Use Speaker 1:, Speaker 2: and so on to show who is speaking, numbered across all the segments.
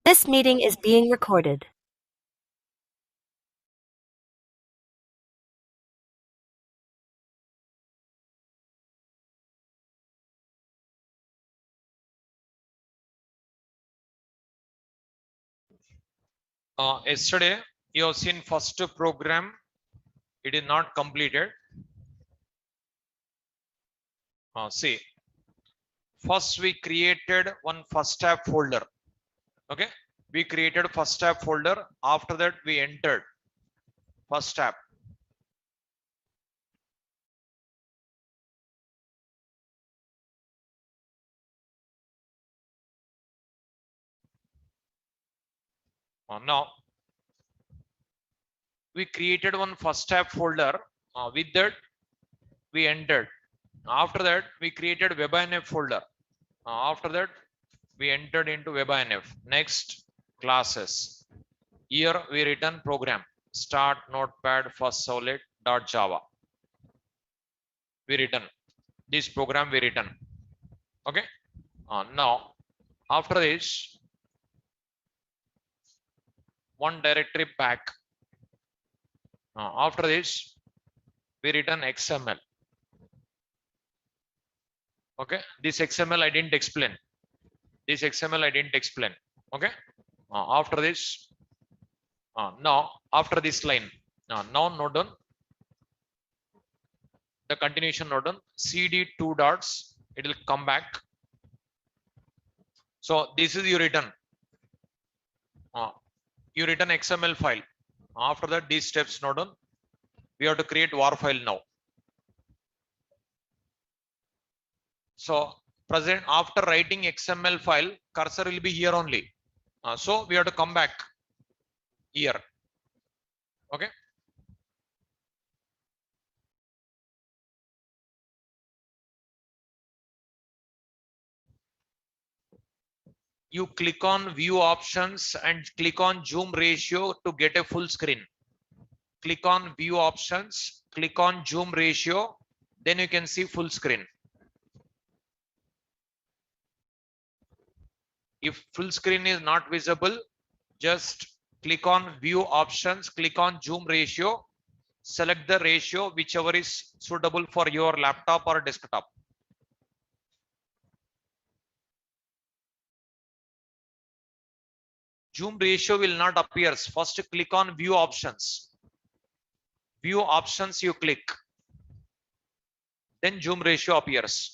Speaker 1: This meeting is being recorded.
Speaker 2: Yesterday, you have seen first program. It is not completed. See, first we created one first tab folder. Okay, we created first tab folder. After that, we entered first tab. Now we created one first tab folder. With that, we entered. After that, we created WebINF folder. After that, we entered into WebINF. Next, classes. Here we written program start notepad first solid .java. We written this program. We written. Okay. Now after this, one directory back. After this, we written XML. Okay. This XML I didn't explain. This XML I didn't explain. Okay. After this, now after this line, now note down the continuation node on cd two dots. It will come back. So this is your return. You written XML file. After that, these steps node on. We have to create war file now. So present after writing XML file, cursor will be here only. So we have to come back here. Okay. You click on view options and click on zoom ratio to get a full screen. Click on view options, click on zoom ratio, then you can see full screen. If full screen is not visible, just click on view options, click on zoom ratio, select the ratio whichever is suitable for your laptop or desktop. Zoom ratio will not appear. First click on view options. View options you click. Then zoom ratio appears.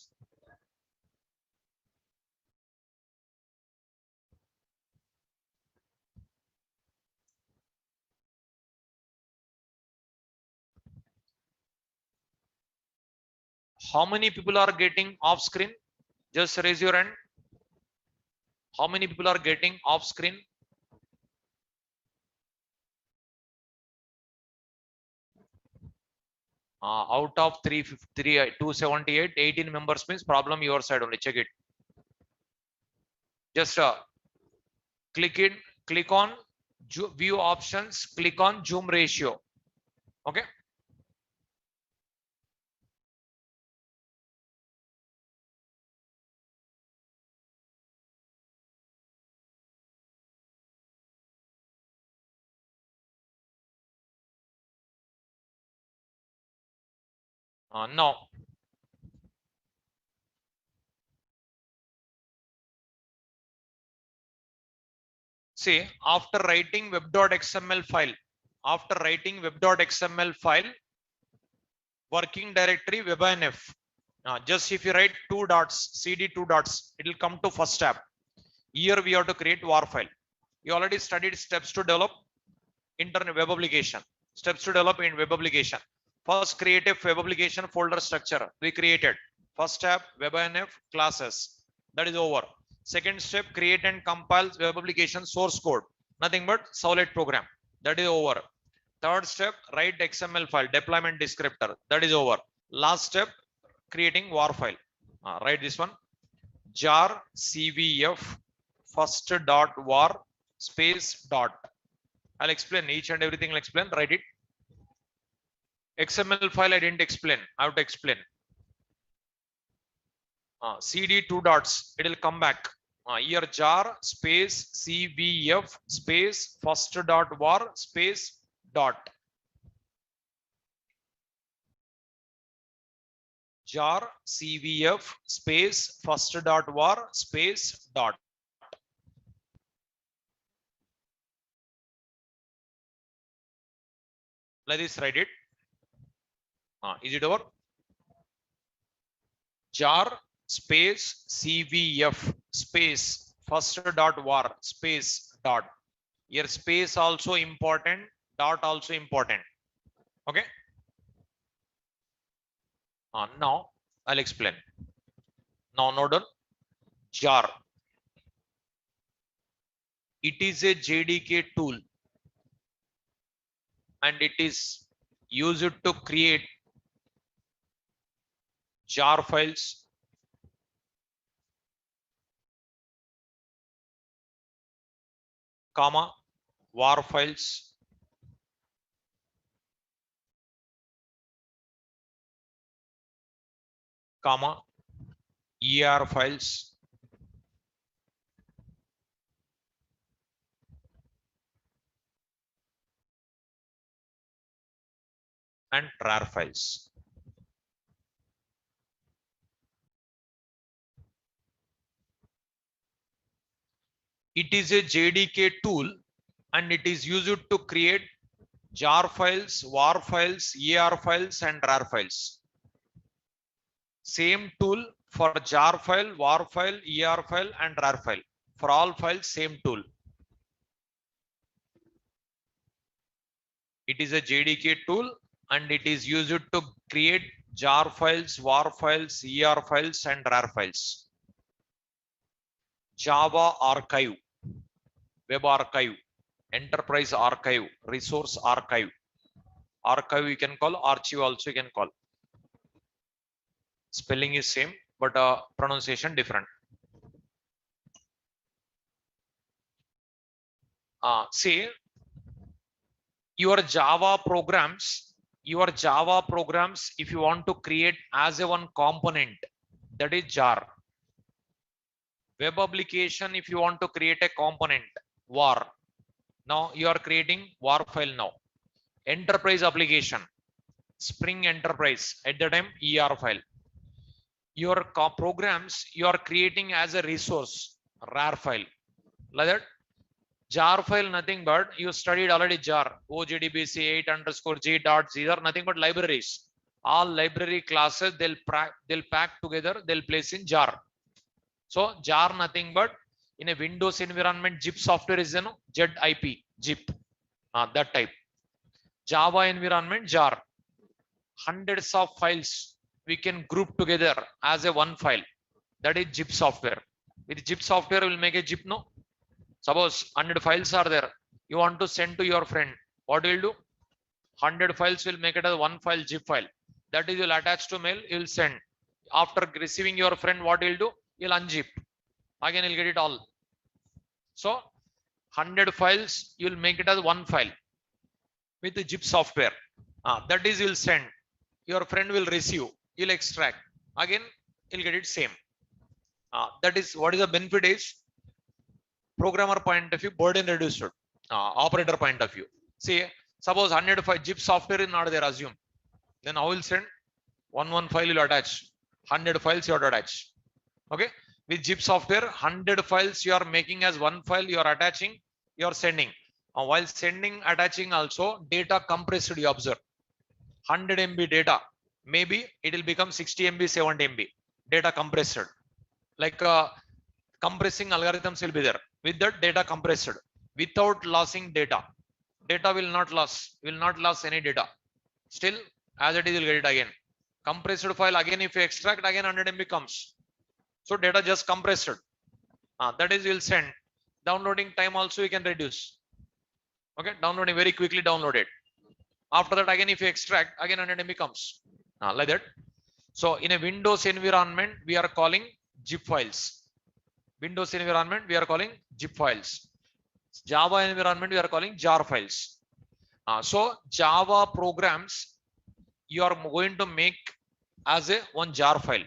Speaker 2: How many people are getting off screen? Just raise your hand. How many people are getting off screen? Out of 353, 278, 18 members means problem your side only. Check it. Just click on view options, click on zoom ratio. Okay. Now see, after writing web.xml file, working directory WebINF. Just if you write two dots, cd two dots, it will come to first tab. Here we have to create war file. You already studied steps to develop internet web application. Steps to develop in web application. First, create a web application folder structure. We created first tab WebINF classes. That is over. Second step, create and compile web application source code. Nothing but solid program. That is over. Third step, write XML file deployment descriptor. That is over. Last step, creating war file. Write this one. jar cvf first dot war space dot. I'll explain each and everything. I'll explain. Write it. XML file I didn't explain. I have to explain. cd two dots. It will come back. Here jar space cvf space first dot var space dot. Jar cvf space first dot var space dot. Let us write it. Is it over? Jar space cvf space first dot var space dot. Here space also important, dot also important. Okay. Now I'll explain. Now note down jar. It is a JDK tool and it is used to create jar files, comma, var files, comma, ER files, and rar files. It is a JDK tool and it is used to create jar files, var files, ER files, and rar files. Same tool for jar file, var file, ER file, and rar file. For all files, same tool. It is a JDK tool and it is used to create jar files, var files, ER files, and rar files. Java archive, web archive, enterprise archive, resource archive. Archive you can call, archive also you can call. Spelling is same, but pronunciation different. See, your Java programs, if you want to create as a one component, that is jar. Web application, if you want to create a component, var. Now you are creating var file now. Enterprise application, Spring Enterprise, at the time ER file. Your programs you are creating as a resource, rar file. Like that. Jar file nothing but you studied already jar, OJDBC 8 underscore G dot these are nothing but libraries. All library classes they'll pack together, they'll place in jar. So jar nothing but in a Windows environment, zip software is ZIP, zip, that type. Java environment jar. Hundreds of files we can group together as a one file. That is zip software. With zip software, we'll make a zip, no? Suppose 100 files are there. You want to send to your friend. What will do? 100 files will make it as one file, zip file. That is, you'll attach to mail, you'll send. After receiving your friend, what will do? You'll unzip. Again, you'll get it all. So 100 files, you'll make it as one file with the zip software. That is, you'll send. Your friend will receive. You'll extract. Again, you'll get it same. That is what is the benefit is programmer point of view, burden reduced. Operator point of view. See, suppose 105 zip software is not there, assume. Then I will send one file you attach. 100 files you attach. Okay. With zip software, 100 files you are making as one file, you are attaching, you are sending. While sending, attaching also, data compressed you observe. 100 MB data, maybe it will become 60 MB, 70 MB. Data compressed. Like compressing algorithms will be there. With that data compressed, without losing data. Data will not lose any data. Still, as it is, you'll get it again. Compressed file, again if you extract, again 100 MB comes. So data just compressed. That is, you'll send. Downloading time also you can reduce. Okay, downloading very quickly, download it. After that, again if you extract, again 100 MB comes. Like that. So in a Windows environment, we are calling zip files. Windows environment, we are calling zip files. Java environment, we are calling jar files. So Java programs, you are going to make as a one jar file.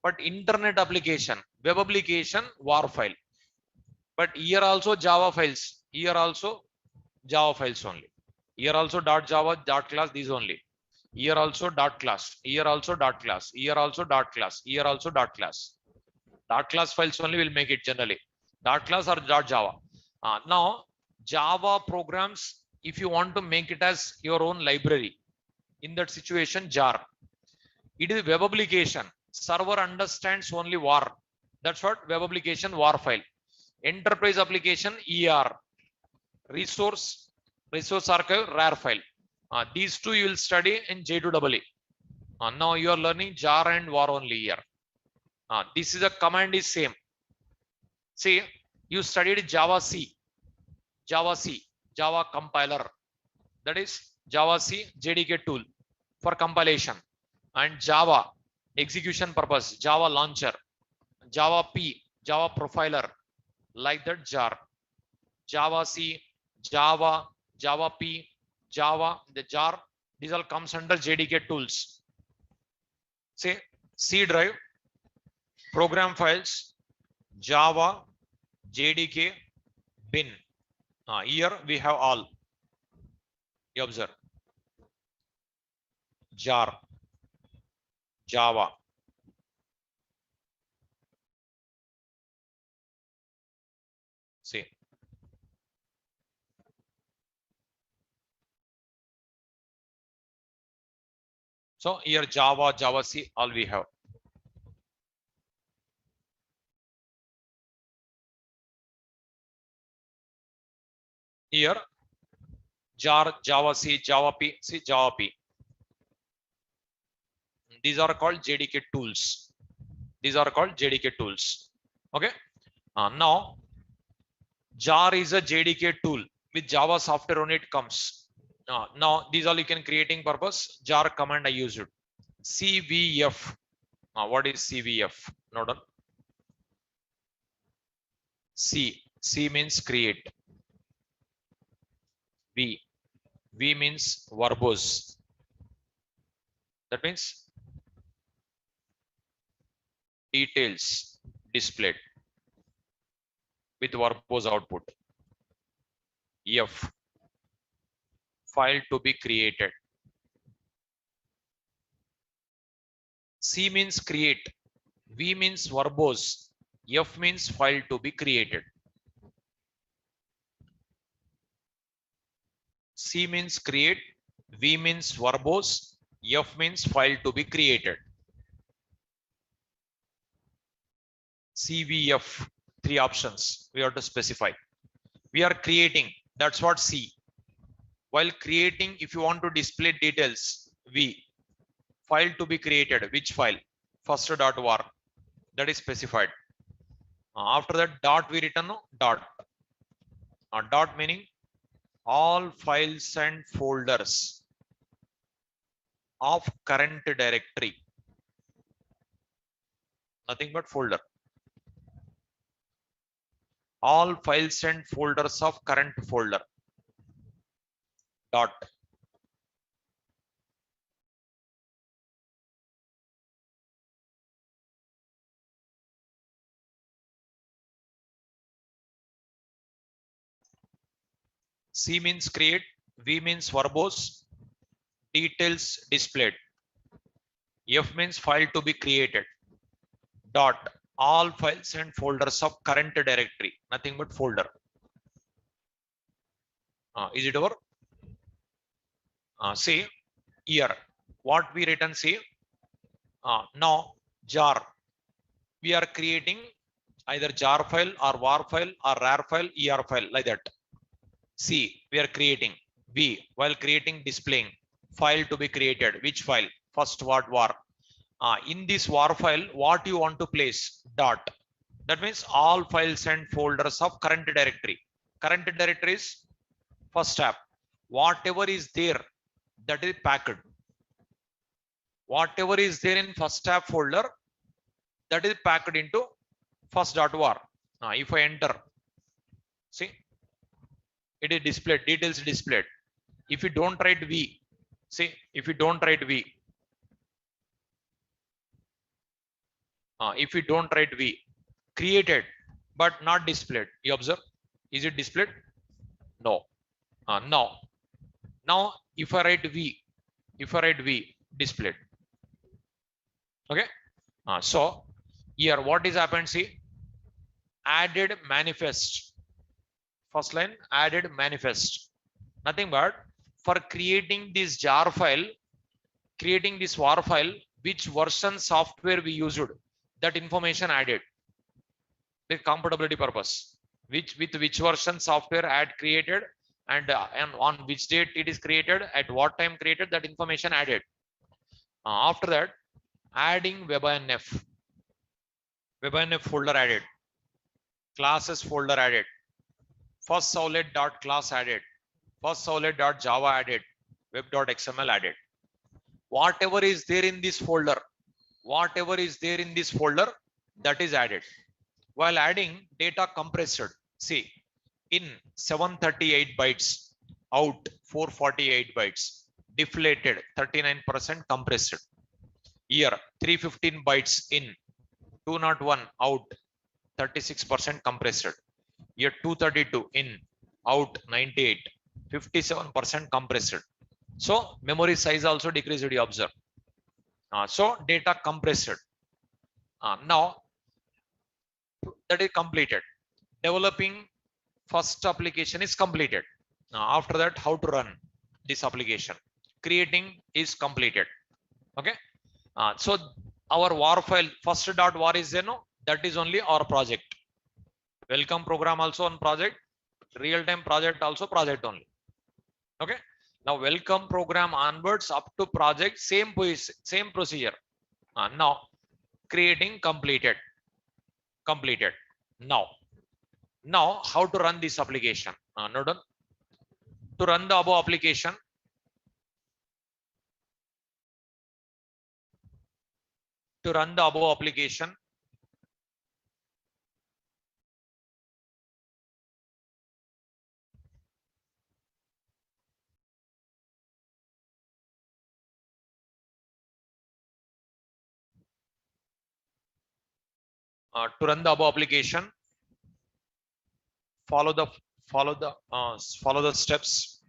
Speaker 2: But internet application, web application war file. But here also Java files. Here also Java files only. Here also dot Java dot class, these only. Here also dot class. Here also dot class. Here also dot class. Here also dot class. Dot class files only will make it generally. Dot class or dot Java. Now Java programs, if you want to make it as your own library, in that situation jar. It is web application. Server understands only var. That's what web application var file. Enterprise application ER. Resource archive rar file. These two you will study in J2EE. Now you are learning jar and var only here. This is a command is same. See, you studied Java C, Java compiler. That is Java C JDK tool for compilation, and Java execution purpose, Java launcher, Java P, Java profiler, like that jar. Java C, Java, Java P, Java, the jar, these all comes under JDK tools. Say C drive, program files, Java, JDK, bin. Here we have all. You observe. Jar, Java. See. So here Java, Java C, all we have. Here jar, Java C, Java P, see Java P. These are called JDK tools. These are called JDK tools. Okay. Now jar is a JDK tool with Java software on it comes. Now these all you can creating purpose. Jar command I used. CVF. What is CVF? Note on. C means create. V means verbose. That means details displayed with verbose output. F, file to be created. C means create. V means verbose. F means file to be created. C means create. V means verbose. F means file to be created. CVF, three options we have to specify. We are creating, that's what C. While creating, if you want to display details, V. File to be created, which file? First dot var, that is specified. After that dot we written dot. Dot meaning all files and folders of current directory. Nothing but folder. All files and folders of current folder. Dot. C means create, V means verbose, details displayed. F means file to be created. Dot. All files and folders of current directory, nothing but folder. Is it over? See here what we written. See now jar, we are creating either jar file or var file or rar file, er file, like that. C, we are creating. B, while creating displaying file to be created, which file? First what var. In this var file, what you want to place? Dot. That means all files and folders of current directory. Current directory is first tab. Whatever is there, that is packed. Whatever is there in first tab folder, that is packed into first dot var. If I enter, see, it is displayed, details displayed. If you don't write V, see, if you don't write V, if you don't write V, created but not displayed. You observe, is it displayed? No. Now if I write v displayed. Okay. So here what is happened, see, added manifest, first line added manifest, nothing but for creating this jar file, creating this war file, which version software we used, that information added with compatibility purpose, which with which version software had created, and on which date it is created, at what time created, that information added. After that, adding webinf folder added, classes folder added, first solid.class added, first solid.java added, web.xml added. Whatever is there in this folder, whatever is there in this folder, that is added. While adding data compressed, see, in 738 bytes, out 448 bytes, deflated 39% compressed. Here 315 bytes in, 201 out, 36% compressed. Here 232 in, out 98, 57% compressed. So memory size also decreased, you observe. So data compressed. Now that is completed. Developing first application is completed. After that, how to run this application, creating is completed. Okay. So our war file first dot war is there, no, that is only our project. Welcome program also on project, real time project also project only. Okay. Now welcome program onwards up to project, same procedure. Now creating completed. Now how to run this application? Note down. To run the above application, to run the above application, follow the follow the steps.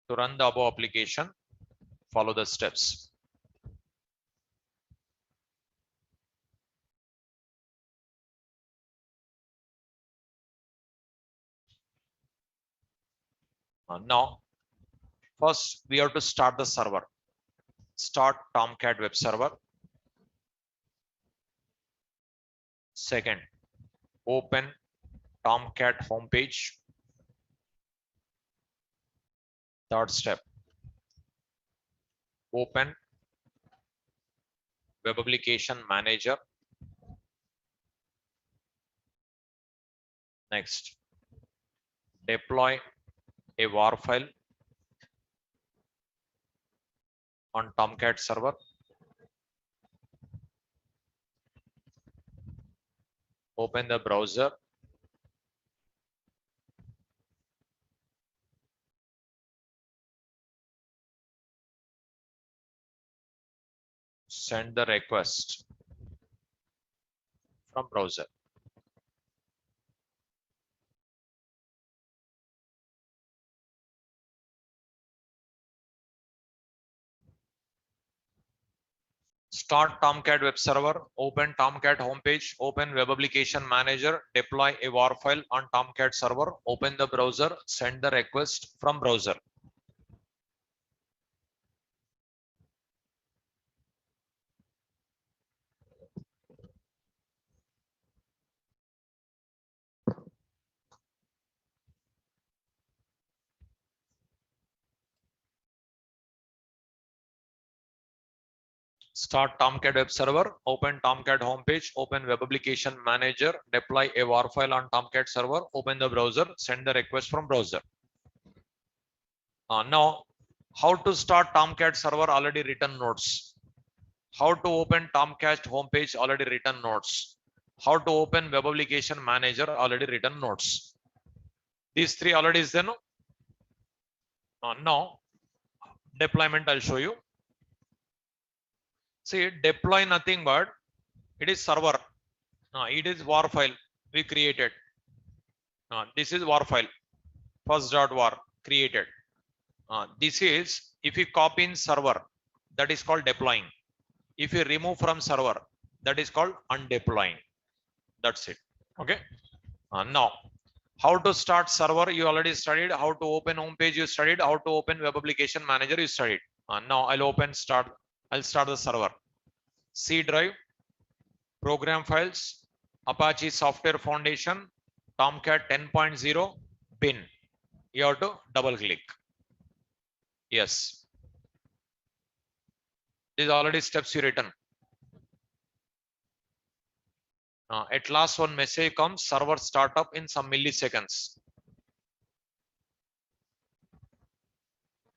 Speaker 2: To run the above application, follow the steps. Now first we have to start the server. Start Tomcat web server. Second, open Tomcat homepage. Third step, open web application manager. Next, deploy a war file on Tomcat server. Open the browser. Send the request from browser. Start Tomcat web server, open Tomcat homepage, open web application manager, deploy a war file on Tomcat server, open the browser, send the request from browser. Start Tomcat web server, open Tomcat homepage, open web application manager, deploy a war file on Tomcat server, open the browser, send the request from browser. Now, how to start Tomcat server, already written notes. How to open Tomcat homepage, already written notes. How to open web application manager, already written notes. These three already is there, no? Now deployment I'll show you. See, deploy nothing but it is server. It is war file we created. This is war file. First.war created. This is if you copy in server, that is called deploying. If you remove from server, that is called undeploying. That's it. Okay. Now, how to start server? You already studied. How to open home page? You studied. How to open web application manager? You studied. Now I'll open start. I'll start the server. C drive, program files, Apache Software Foundation, Tomcat 10.0, bin. You have to double click. Yes. These already steps you written. At last one message comes, server startup in some milliseconds.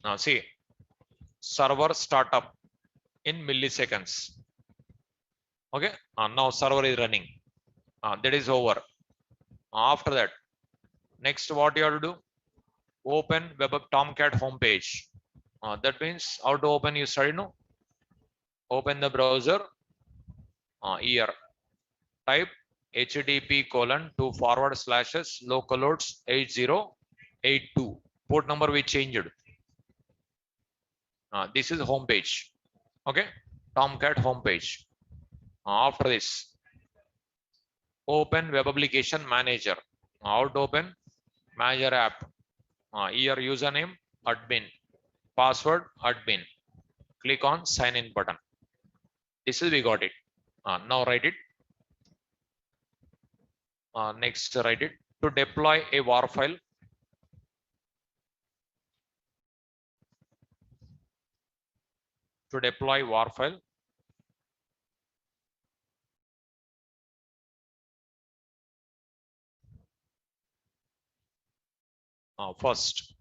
Speaker 2: Now see, server startup in milliseconds. Okay, now server is running. That is over. After that, next what you have to do? Open web Tomcat homepage. That means how to open, you study, no? Open the browser. Here type http:// localhost 8082. Port number we changed. This is home page. Okay, Tomcat homepage. After this, open web application manager. How to open? Manager app. Here username admin, password admin. Click on sign in button. This is we got it. Now write it. Next write it. To deploy a war file, to deploy war file, first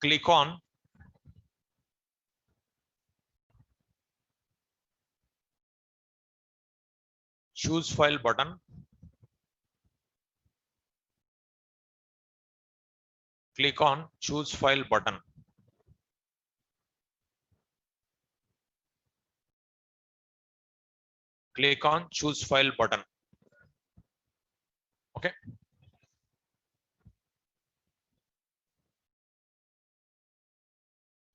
Speaker 2: click on choose file button. Click on choose file button. Click on choose file button. Okay.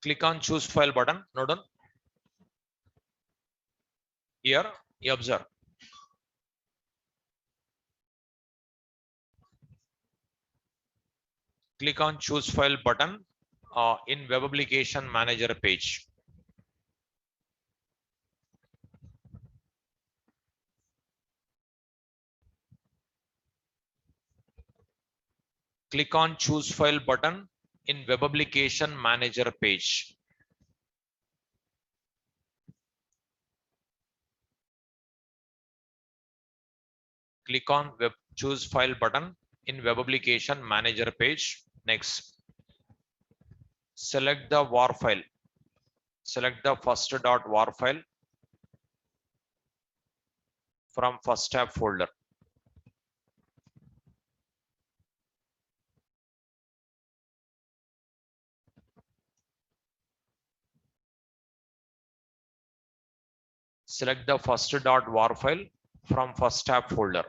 Speaker 2: Click on choose file button. Note down. Here you observe. Click on choose file button in web application manager page. Click on choose file button in web application manager page. Click on web choose file button in web application manager page. Next, select the war file. Select the first.war file from first tab folder. Select the first.war file from first tab folder.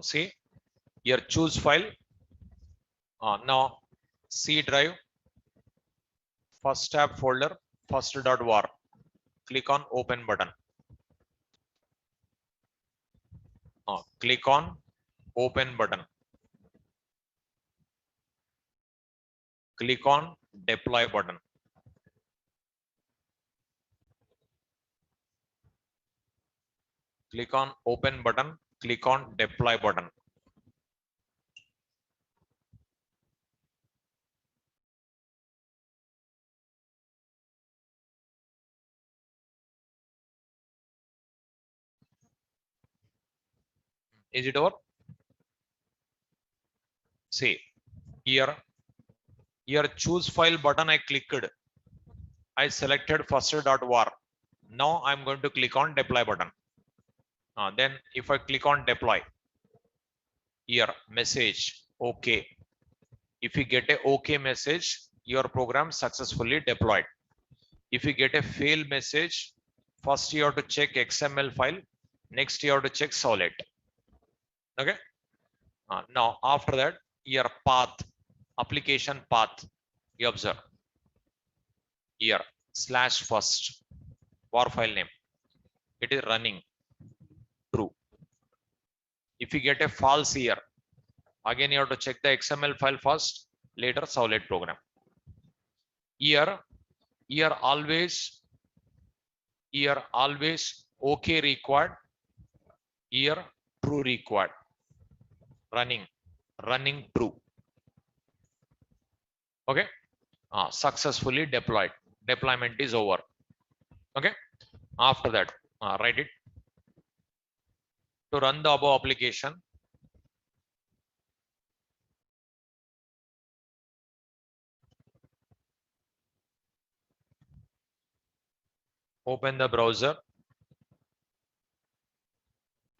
Speaker 2: See here choose file. Now C drive, first tab folder, first.war. Click on open button. Click on open button. Click on deploy button. Click on open button. Click on deploy button. Is it over? See here choose file button I clicked. I selected first.war. Now I'm going to click on deploy button. Then if I click on deploy, here message OK. If you get a OK message, your program successfully deployed. If you get a fail message, first you have to check XML file, next you have to check solid. Okay. Now after that, your path, application path, you observe here /first var file name. It is running true. If you get a false here, again you have to check the XML file first, later solid program. Here always OK required, here true required. Running true. Okay. Successfully deployed. Deployment is over. Okay. After that, write it. To run the above application, open the browser,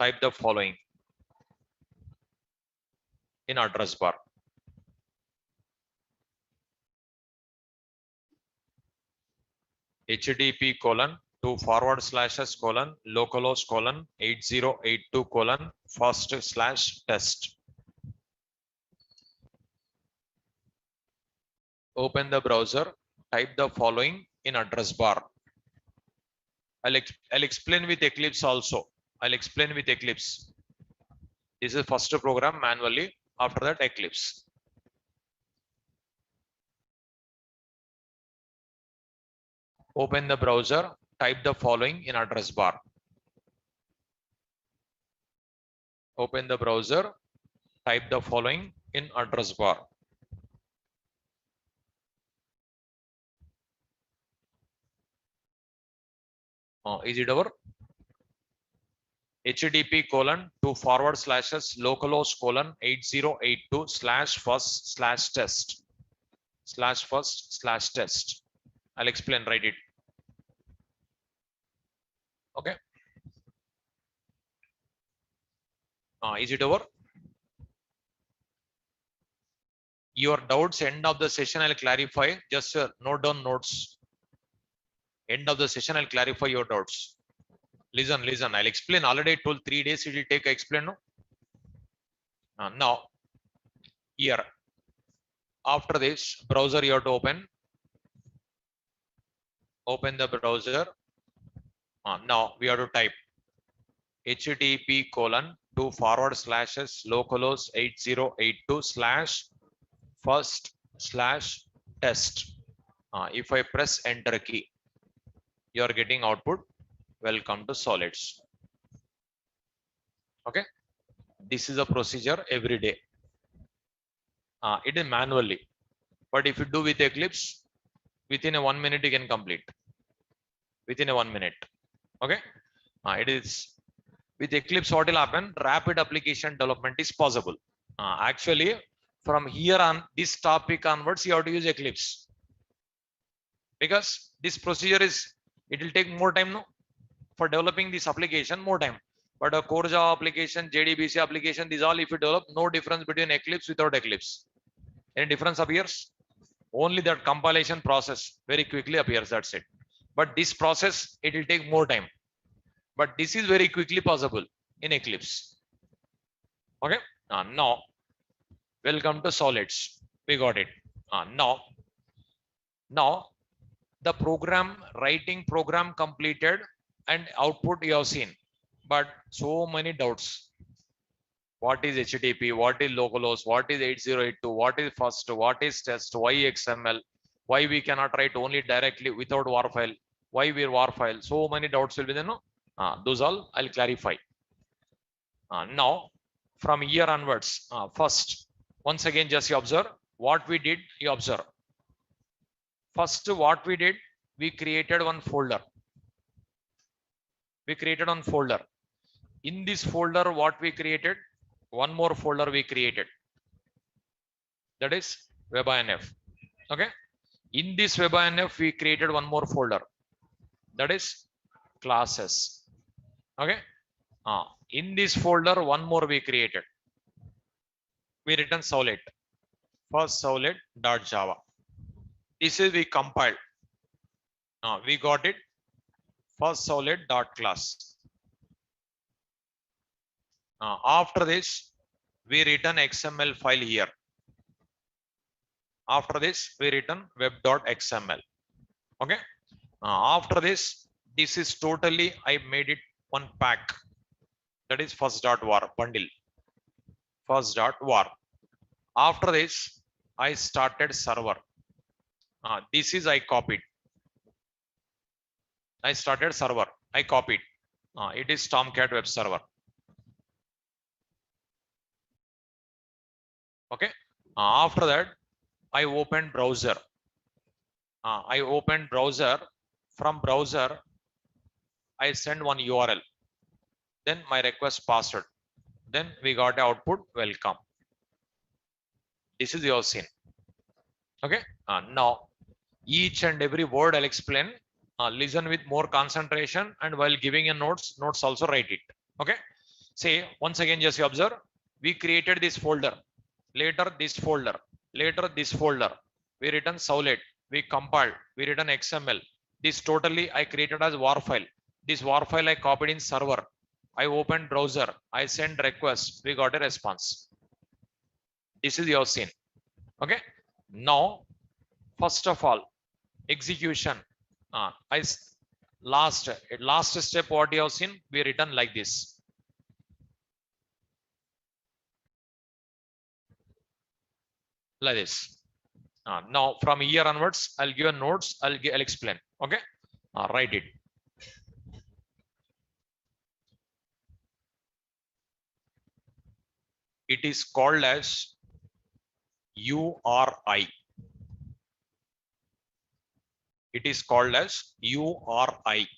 Speaker 2: type the following in address bar. http://localhost:8082:first/test. Open the browser, type the following in address bar. I'll explain with Eclipse also. This is first program manually, after that Eclipse. Open the browser, type the following in address bar. Open the browser, type the following in address bar. Is it over? http://localhost:8082/first/test. I'll explain, write it. Okay. Is it over? Your doubts, end of the session, I'll clarify. Just note down notes. End of the session, I'll clarify your doubts. Listen. I'll explain. Already I told 3 days it will take. Explain. No? Now, here, after this browser, you have to open. Open the browser. Now we have to type http://localhost:8082/first/test. If I press enter key, you are getting output. Welcome to solids. Okay. This is a procedure every day. It is manually, but if you do with Eclipse, within a 1 minute you can complete. Within a 1 minute. Okay. It is with Eclipse. What will happen? Rapid application development is possible. Actually, from here on, this topic onwards, you have to use Eclipse, because this procedure is, it will take more time, no, for developing this application, more time. But a core Java application, JDBC application, these all if you develop, no difference between Eclipse without Eclipse. Any difference appears? Only that compilation process very quickly appears, that's it. But this process, it will take more time. But this is very quickly possible in Eclipse. Okay. Now, welcome to solids. We got it. Now, the program, writing program completed and output you have seen. But so many doubts. What is HTTP? What is localhost? What is 8082? What is first? What is test? Why XML? Why we cannot write only directly without war file? Why we war file? So many doubts will be there, no? Those all I'll clarify. Now, from here onwards, first, once again, just you observe what we did. You observe. First, what we did, we created one folder. In this folder, what we created? One more folder we created. That is WebINF. Okay. In this WebINF, we created one more folder. That is classes. Okay. In this folder, one more we created. We written servlet. First servlet.java. This is we compiled. We got it. First servlet.class. After this, we written XML file here. After this, we written web.xml. Okay. After this is totally, I made it one pack. That is first.var bundle. First.var. After this, I started server. This is I copied. I started server. I copied. It is Tomcat web server. Okay. After that, I opened browser. I opened browser. From browser, I send one URL. Then my request passed. Then we got output welcome. This is your scene. Okay. Now each and every word I'll explain. Listen with more concentration, and while giving a notes also write it. Okay. Say once again, just you observe. We created this folder. Later this folder. Later this folder. We written servlet. We compiled. We written XML. This totally I created as war file. This war file I copied in server. I opened browser. I sent request. We got a response. This is your scene. Okay. Now, first of all, execution. Last step what you have seen, we written like this. Like this. Now from here onwards, I'll give a notes. I'll explain. Okay. Write it. It is called as URI. It is called as URI.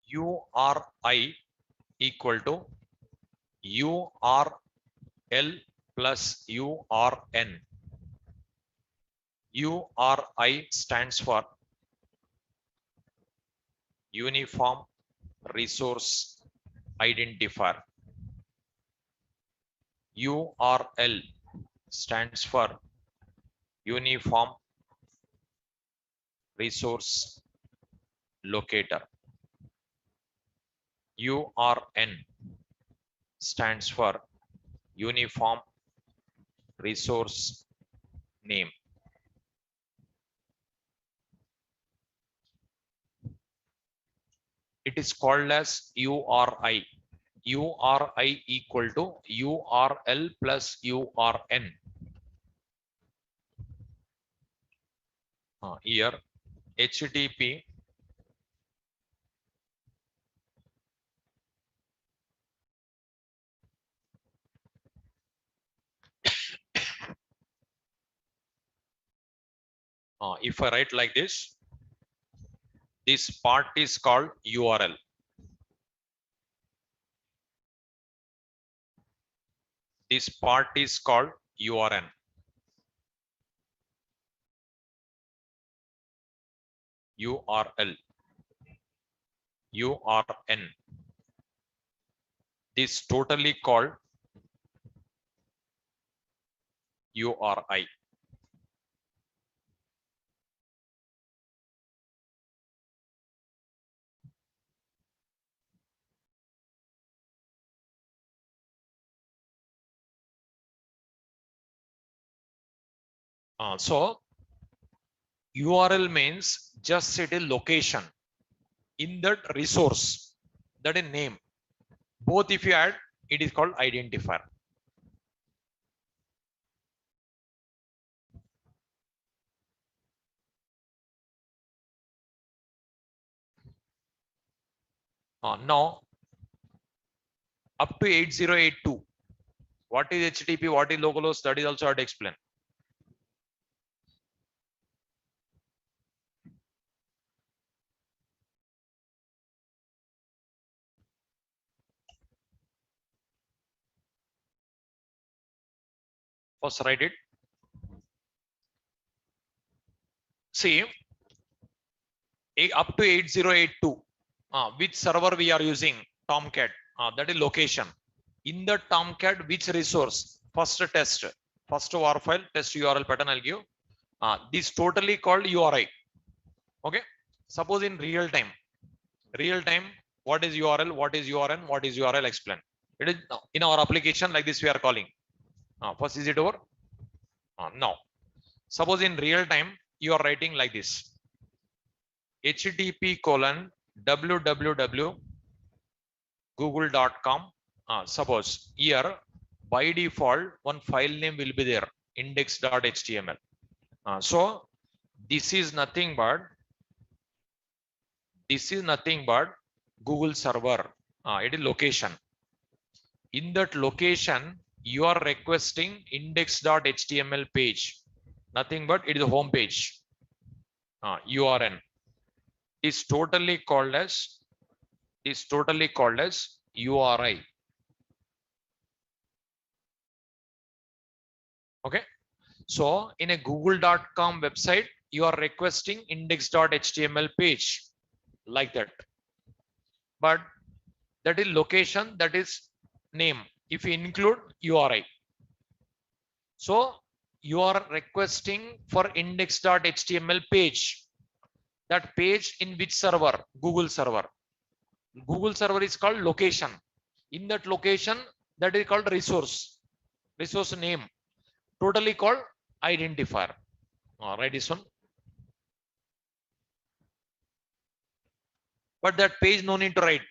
Speaker 2: URI equal to URL plus URN. URI stands for Uniform Resource Identifier. URL stands for Uniform Resource Locator. URN stands for Uniform Resource Name. It is called as URI. URI equal to URL plus URN. Here HTTP if I write like this part is called URL. This part is called URN. URL. URN. This totally called URI. So URL means just set a location in that resource, that a name. Both if you add, it is called identifier. Now up to 8082, what is HTTP, what is localhost, that is also I have to explain. First write it. See, up to 8082. Which server we are using? Tomcat. That is location. In the Tomcat, which resource? First test. First war file test URL pattern I'll give. This totally called URI. Okay. Suppose in real time, what is URL, what is URN, what is URL, explain. It is in our application like this we are calling. First, is it over? No. Suppose in real time you are writing like this: http://www.google.com. Suppose here by default one file name will be there, index.html. So this is nothing but Google server. It is location. In that location you are requesting index.html page, nothing but it is a home page. URN is totally called as URI. Okay, so in a google.com website you are requesting index.html page like that, but that is location, that is name. If you include URI, so you are requesting for index.html page. That page in which server? Google server. Google server is called location. In that location, that is called resource name, totally called identifier. Write this one. But that page no need to write,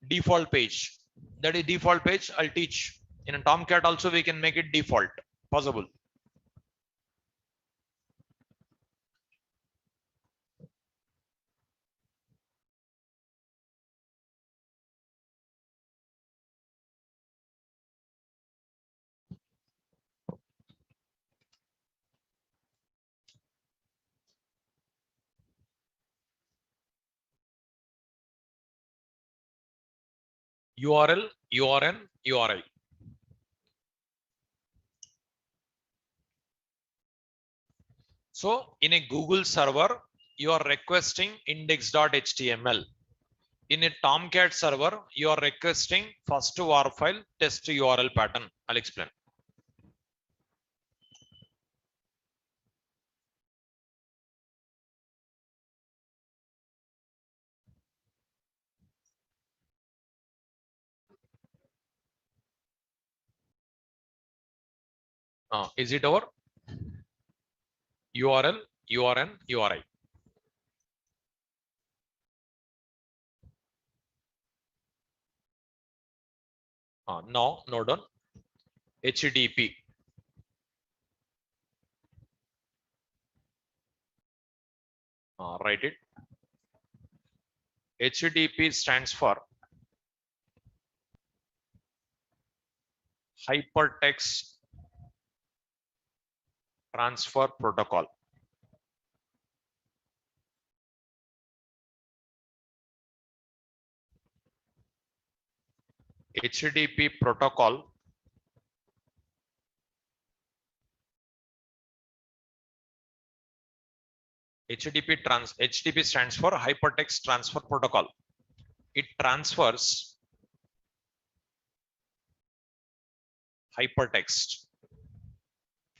Speaker 2: default page. That is default page. I'll teach in a Tomcat also we can make it default possible. URL, URN, URI. So in a Google server, you are requesting index.html. In a Tomcat server, you are requesting first war file test URL pattern. I'll explain. Is it over? URL, URN, URI. No done. HTTP. Write it. HTTP stands for Hypertext Transfer Protocol. HTTP protocol HTTP stands for Hypertext Transfer Protocol. It transfers hypertext.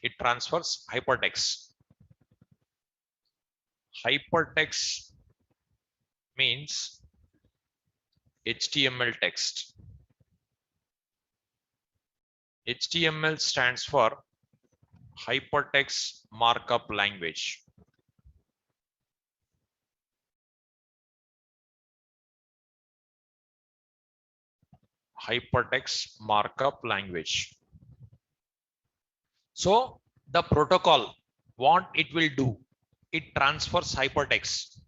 Speaker 2: It transfers hypertext. Hypertext means HTML text. HTML stands for Hypertext Markup Language. Hypertext Markup Language. So the protocol, what it will do, it transfers hypertext.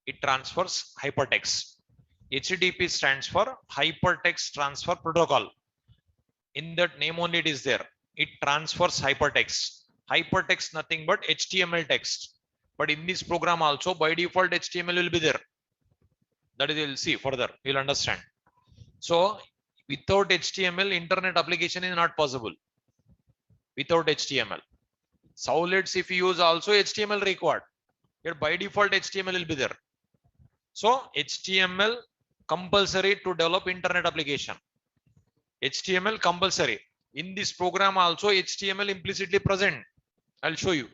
Speaker 2: It transfers hypertext. HTTP stands for Hypertext Transfer Protocol. In that name only it is there. It transfers hypertext. Hypertext nothing but HTML text. But in this program also by default HTML will be there. That is, you will see further. You will understand. So without HTML, internet application is not possible. Without HTML. So let's if you use also HTML required. Here by default HTML will be there. So HTML compulsory to develop internet application. HTML compulsory. In this program also HTML implicitly present. I'll show you.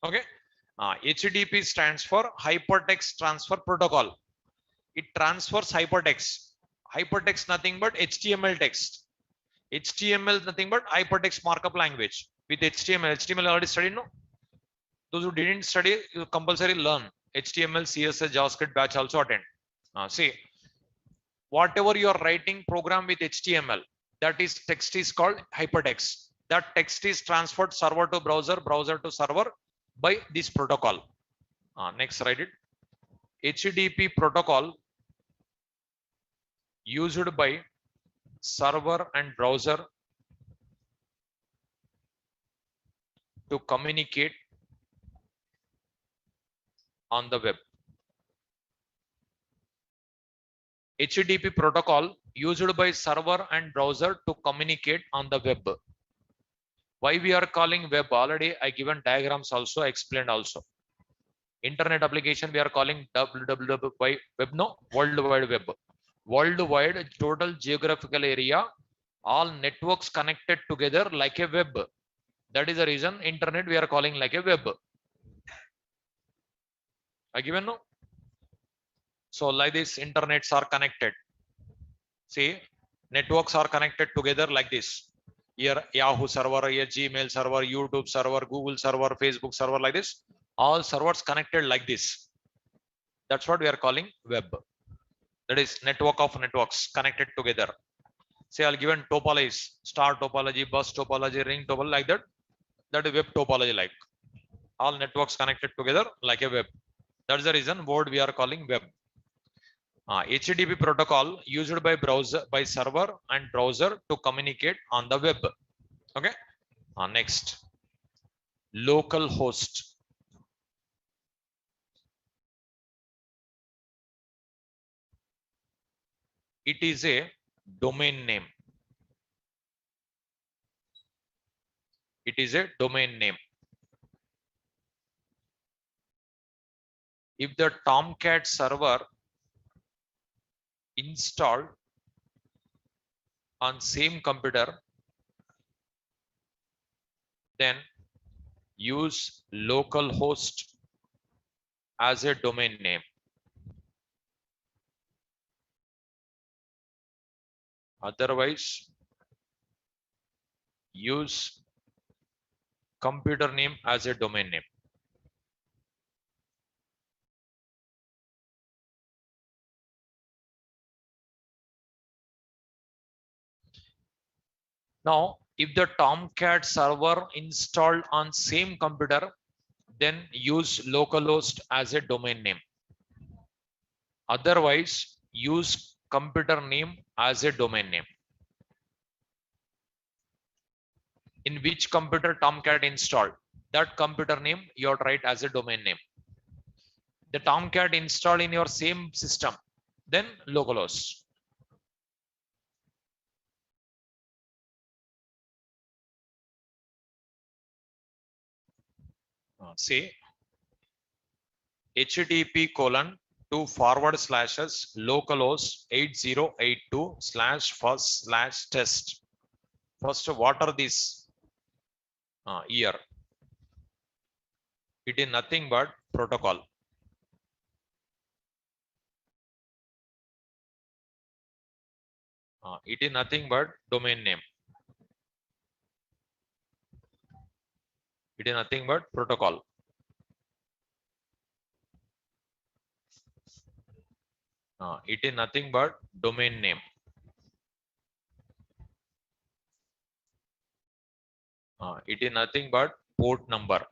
Speaker 2: Okay. HTTP stands for Hypertext Transfer Protocol. It transfers hypertext. Hypertext nothing but HTML text. HTML nothing but hypertext markup language. With HTML already studied, no? Those who didn't study, you compulsory learn. HTML, CSS, JavaScript batch also attend. See, whatever you are writing program with HTML, that is text is called hypertext. That text is transferred server to browser, browser to server by this protocol. Next, write it. HTTP protocol used by server and browser to communicate on the web. HTTP protocol used by server and browser to communicate on the web. Why we are calling web? Already I given diagrams also, explained also. Internet application we are calling www by web, no, World Wide Web. Worldwide total geographical area, all networks connected together like a web. That is the reason internet we are calling like a web. I given, no? So like this, internets are connected. See, networks are connected together like this. Here Yahoo server, here Gmail server, YouTube server, Google server, Facebook server, like this. All servers connected like this. That's what we are calling web. That is network of networks connected together. Say I'll given topologies, star topology, bus topology, ring topology, like that. That is web topology, like all networks connected together like a web. That's the reason word we are calling web. HTTP protocol used by browser, by server and browser to communicate on the web. Okay. Next, local host. It is a domain name. It is a domain name. If the Tomcat server installed on same computer, then use localhost as a domain name. Otherwise, use computer name as a domain name. Now, if the Tomcat server installed on same computer, then use localhost as a domain name. Otherwise, use computer name as a domain name. In which computer Tomcat installed, that computer name you have to write as a domain name. The Tomcat installed in your same system, then localhost. Say http:// localhost 8082/first/test. First, what are these? Here, it is nothing but protocol. It is nothing but domain name. It is nothing but protocol. It is nothing but domain name. It is nothing but port number.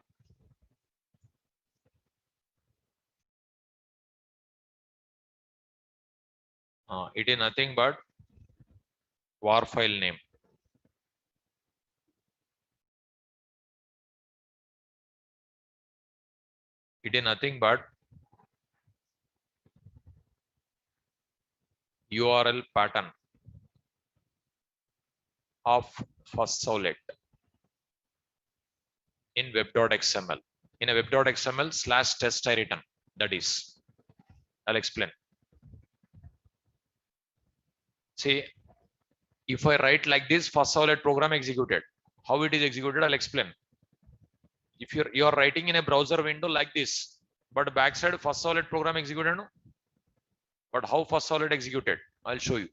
Speaker 2: It is nothing but war file name. It is nothing but URL pattern of first solid in web.xml. In a web.xml /test I written. That is. I'll explain. See, if I write like this, first servlet program executed. How it is executed, I'll explain. If you're writing in a browser window like this, but backside first servlet program executed, no? But how first servlet executed? I'll show you.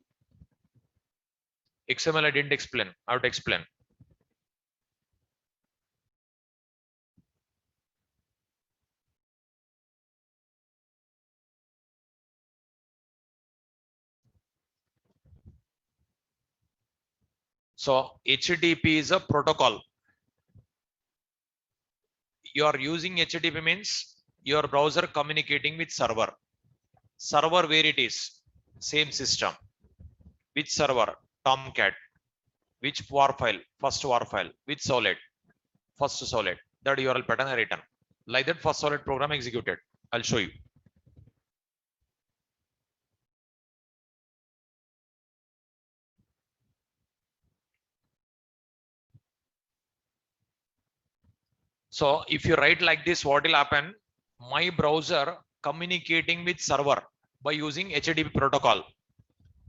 Speaker 2: XML I didn't explain. I have to explain. So HTTP is a protocol. You are using HTTP means your browser communicating with server. Server where it is? Same system. Which server? Tomcat. Which war file? First war file. Which solid? First solid. That URL pattern I written. Like that first solid program executed. I'll show you. So if you write like this, what will happen? My browser communicating with server by using HTTP protocol.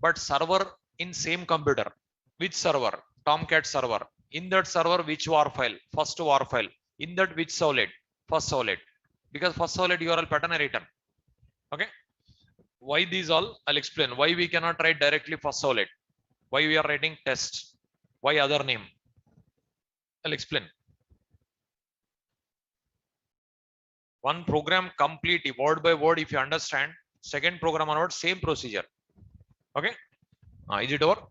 Speaker 2: But server in same computer. Which server? Tomcat server. In that server, which war file? First war file. In that which solid? First solid. Because first solid URL pattern I written. Okay. Why these all? I'll explain. Why we cannot write directly first solid? Why we are writing test? Why other name? I'll explain. One program complete word by word if you understand. Second program onward, same procedure. Okay. Is it over?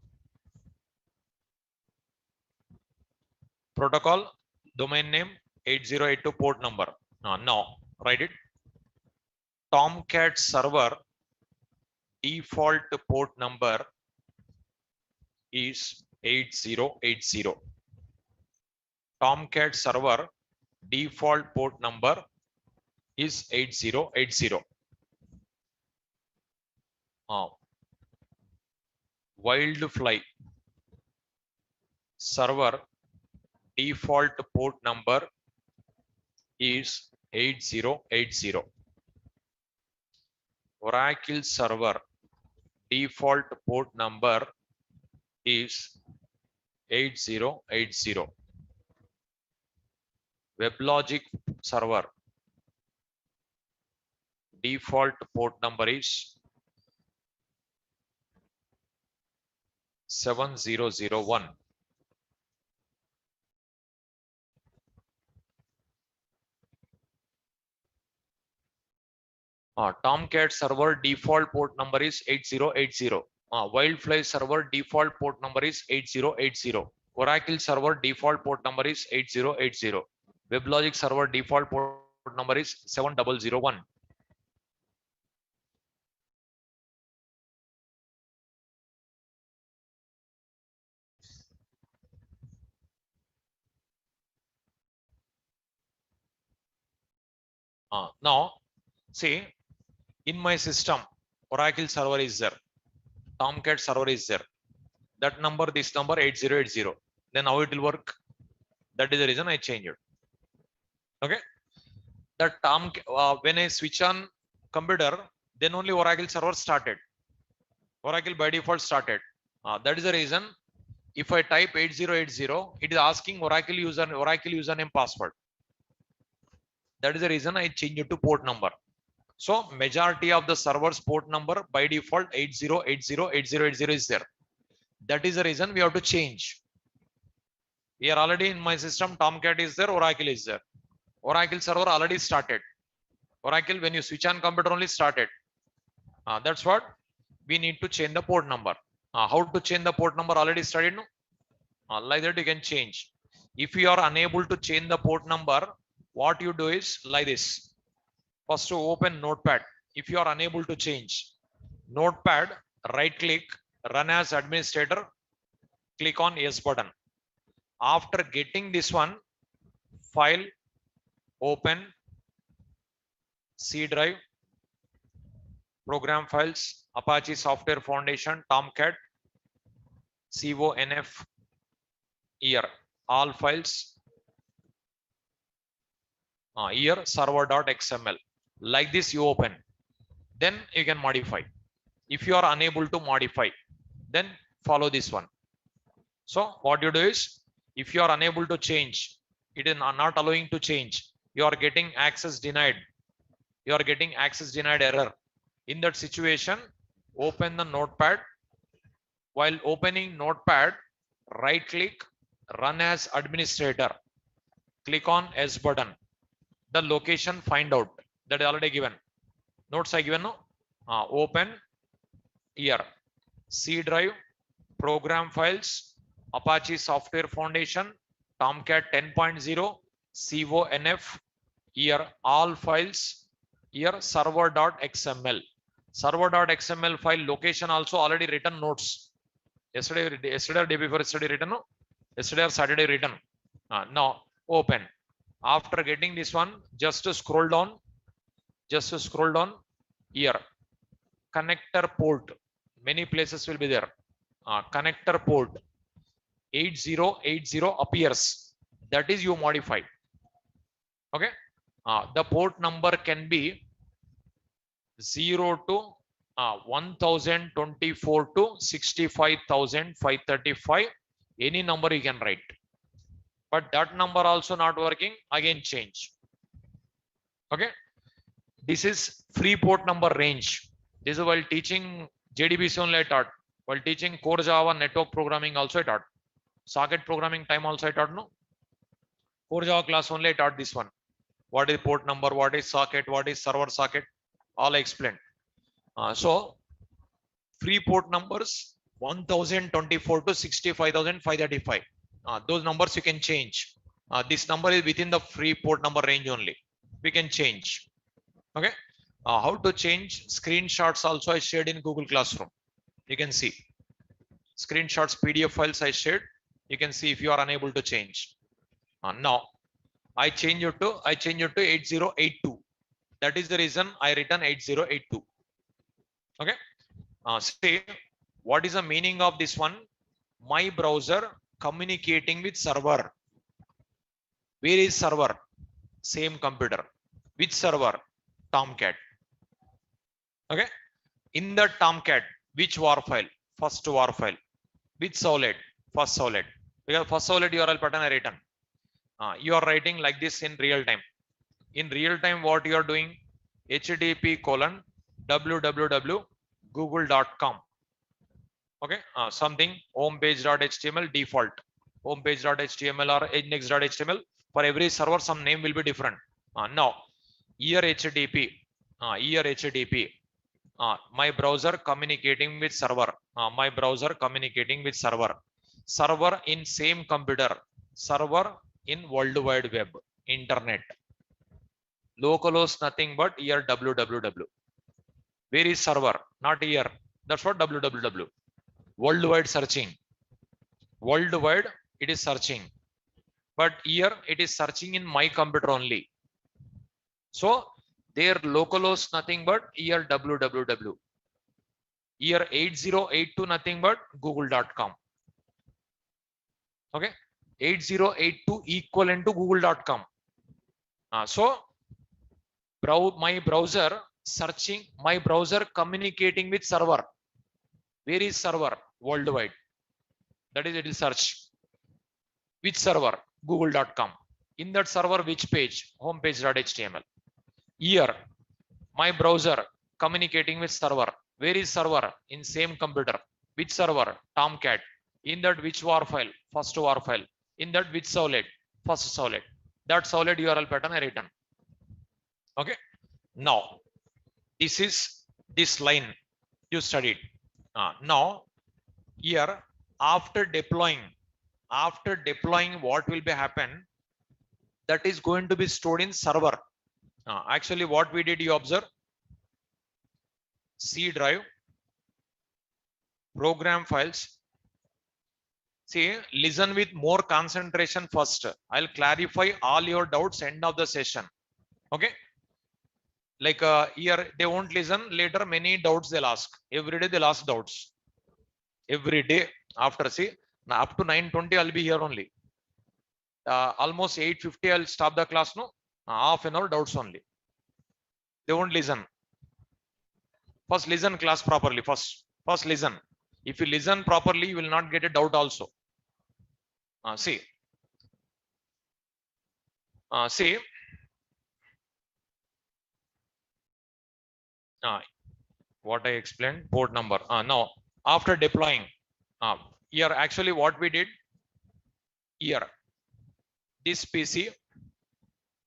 Speaker 2: Protocol, domain name, 8082 port number. Now, write it. Tomcat server default port number is 8080. Tomcat server default port number is 8080. Wildfly server default port number is 8080. Oracle server default port number is 8080. WebLogic server default port number is 7001. Tomcat server default port number is 8080. Wildfly server default port number is 8080. Oracle server default port number is 8080. WebLogic server default port number is 7001. Now, see, in my system, Oracle server is there. Tomcat server is there. That number, this number 8080. Then how it will work? That is the reason I changed it. Okay. That when I switch on computer, then only Oracle server started. Oracle by default started. That is the reason. If I type 8080, it is asking Oracle username password. That is the reason I change it to port number. So majority of the server's port number by default 8080 is there. That is the reason we have to change. We are already in my system. Tomcat is there. Oracle is there. Oracle server already started. Oracle, when you switch on computer, only started. That's what we need to change the port number. How to change the port number already studied, no? Like that you can change. If you are unable to change the port number, what you do is like this. First to open Notepad. If you are unable to change Notepad, right click, run as administrator, click on yes button. After getting this one, file, open, C drive, program files, Apache Software Foundation, Tomcat, CONF, here, all files, here server.xml. Like this you open. then you can modify. If you are unable to modify, then follow this one. So what you do is, if you are unable to change, it is not allowing to change, you are getting access denied, you are getting access denied error. In that situation, open the notepad. While opening notepad, right click, run as administrator, click on S button. The location find out, that is already given, notes I given, no? Open here, C drive, program files, Apache Software Foundation, Tomcat 10.0, CONF, here all files, here server.xml. Server.xml file location also already written notes. Yesterday or day before yesterday written, no? Yesterday or Saturday written. Now open. After getting this one, just to scroll down, here, connector port, many places will be there. Connector port 8080 appears, that is you modify. Okay, the port number can be 0 to 1024 to 65535, any number you can write, but that number also not working, again change. Okay, this is free port number range. This is while teaching JDBC only I taught, while teaching core Java network programming also I taught, socket programming time also I taught, no? Core Java class only I taught this one. What is port number, what is socket, what is server socket, all I explained. So free port numbers 1024 to 65535. Those numbers you can change. This number is within the free port number range only, we can change. Okay, how to change? Screenshots also I shared in Google Classroom, you can see screenshots, PDF files I shared, you can see if you are unable to change. Now I change it to 8082, that is the reason I written 8082. Okay, say what is the meaning of this one? My browser communicating with server. Where is server? Same computer. Which server? Tomcat. Okay, in the Tomcat, which war file? First war file. Which solid? First solid. Because first solid URL pattern I written. You are writing like this in real time. In real time, what you are doing? http://www.google.com. Okay, something homepage.html default, homepage.html or index.html. For every server, some name will be different. Now, here http, my browser communicating with server, my browser communicating with server, server in same computer, server in World Wide Web, internet. Localhost nothing but here www. Where is server? Not here. That's what www. Worldwide searching. Worldwide it is searching. But here it is searching in my computer only. So their localhost nothing but here www. Here 8082 nothing but google.com. Okay, 8082 equivalent to google.com. So my browser searching, my browser communicating with server. Where is server? Worldwide. That is, it will search. Which server? Google.com. In that server, which page? Homepage.html. Here, my browser communicating with server. Where is server? In same computer. Which server? Tomcat. In that, which war file? First war file. In that, which solid? First solid. That solid URL pattern I written. Okay. Now, this is this line you studied. Now, here after deploying, what will be happen? That is going to be stored in server. Actually, what we did, you observe. C drive, program files. See, listen with more concentration first. I'll clarify all your doubts end of the session. Okay. Like here they won't listen, later many doubts they'll ask. Every day they'll ask doubts. Every day after, see, now up to 9:20 I'll be here only. Almost 8:50 I'll stop the class, no? Half an hour doubts only. They won't listen. First listen class properly. First listen. If you listen properly, you will not get a doubt also. See. See. What I explained, port number. Now, after deploying, here actually what we did here, this PC,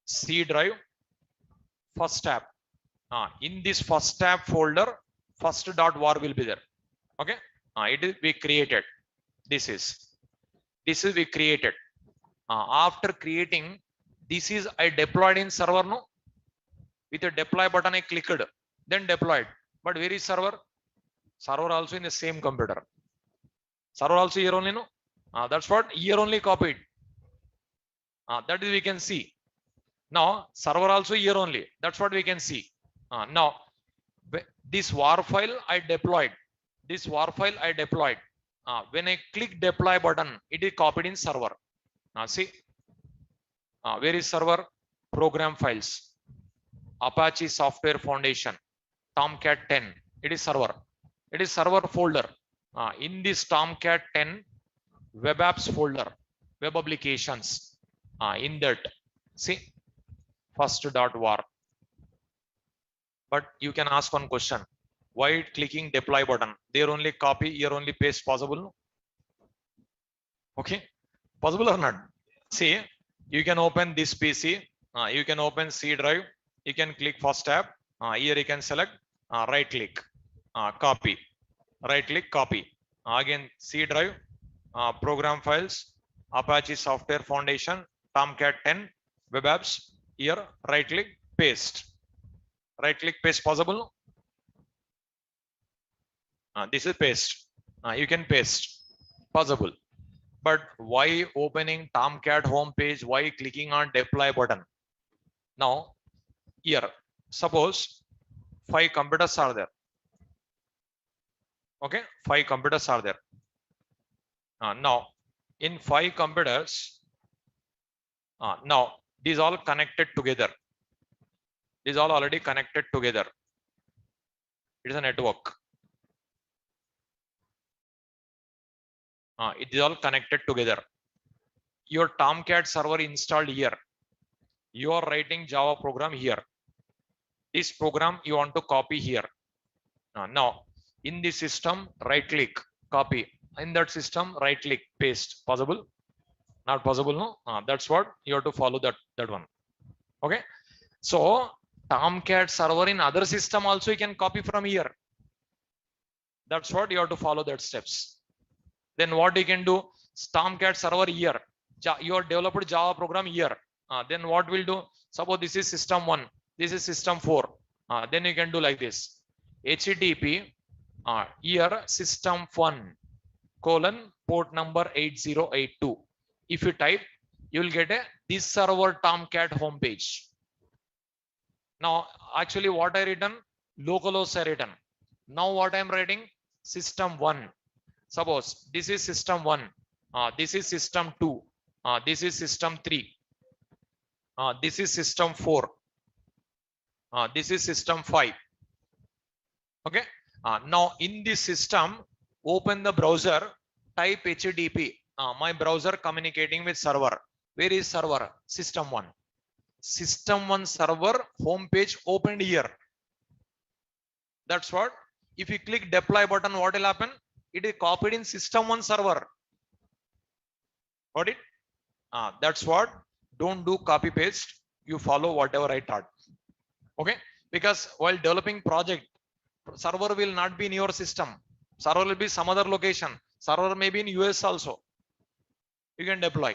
Speaker 2: C drive, first tab. In this first tab folder, first.var will be there. Okay. It is we created. This is we created. After creating, this is I deployed in server. No, with a deploy button I clicked, then deployed. But where is server? Server also in the same computer. Server also here only, no? That's what here only copied. That is we can see. Now server also here only. That's what we can see. Now this war file I deployed. This war file I deployed. When I click deploy button, it is copied in server. See, where is server? Program files, Apache Software Foundation, Tomcat 10. It is server. It is server folder. In this Tomcat 10 web apps folder, web applications. In that, see, first.var. But you can ask one question: why clicking deploy button? There only copy, here only paste possible? Okay, possible or not? See, you can open this PC. You can open C drive. You can click first tab. Here you can select right click, copy. Right click, copy. Again C drive, program files, Apache Software Foundation, Tomcat 10, web apps. Here right click, paste. Right click, paste possible. This is paste. You can paste, possible. But why opening Tomcat home page? Why clicking on deploy button? Now here, suppose 5 computers are there. Okay, 5 computers are there. Now in 5 computers, now these all connected together. These all already connected together. It is a network. It is all connected together. Your Tomcat server installed here. You are writing Java program here. This program you want to copy here. Now in this system, right click, copy. In that system, right click, paste. Possible? Not possible, no? That's what you have to follow, that one. Okay. So Tomcat server in other system also you can copy from here. That's what you have to follow, that steps. Then what you can do? Tomcat server here. Your developed Java program here. Then what will do? Suppose this is system 1. This is system 4. Then you can do like this. HTTP here system 1 colon port number 8082. If you type, you will get a this server Tomcat homepage. Now actually what I written, localhost I written. Now what I am writing, system 1. Suppose this is system 1, this is system 2, this is system 3, this is system 4, this is system 5. Okay. Now in this system, open the browser, type HTTP. My browser communicating with server. Where is server? System 1. System 1 server homepage opened here. That's what. If you click deploy button, what will happen? It is copied in system 1 server. Got it? That's what. Don't do copy paste. You follow whatever I taught. Okay. Because while developing project, server will not be in your system. Server will be some other location. Server may be in US also. You can deploy.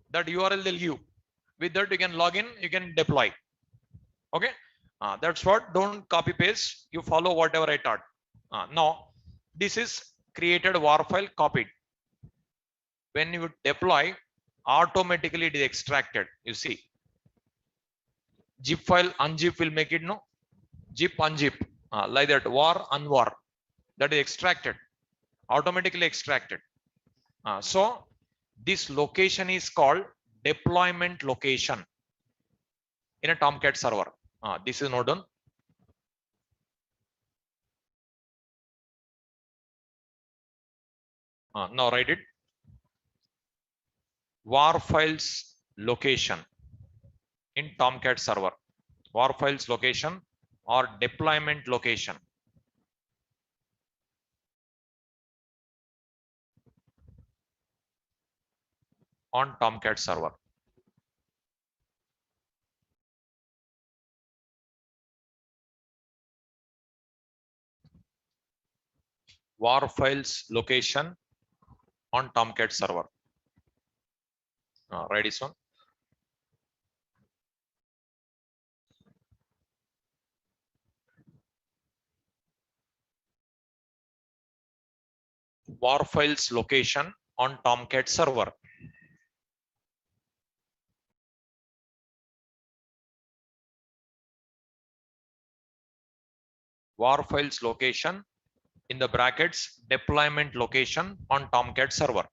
Speaker 2: That URL they'll give. With that you can log in, you can deploy. Okay. That's what. Don't copy paste. You follow whatever I taught. Now this is created war file, copied. When you deploy, automatically it is extracted. You see, zip file unzip will make it, no, zip unzip, like that, war unwar, that is extracted, automatically extracted. So this location is called deployment location in a Tomcat server. This is not done. Now write it. War files location in Tomcat server. War files location or deployment location. On Tomcat server. War files location on Tomcat server. Write this one. War files location on Tomcat server. War files location in the brackets deployment location on Tomcat server.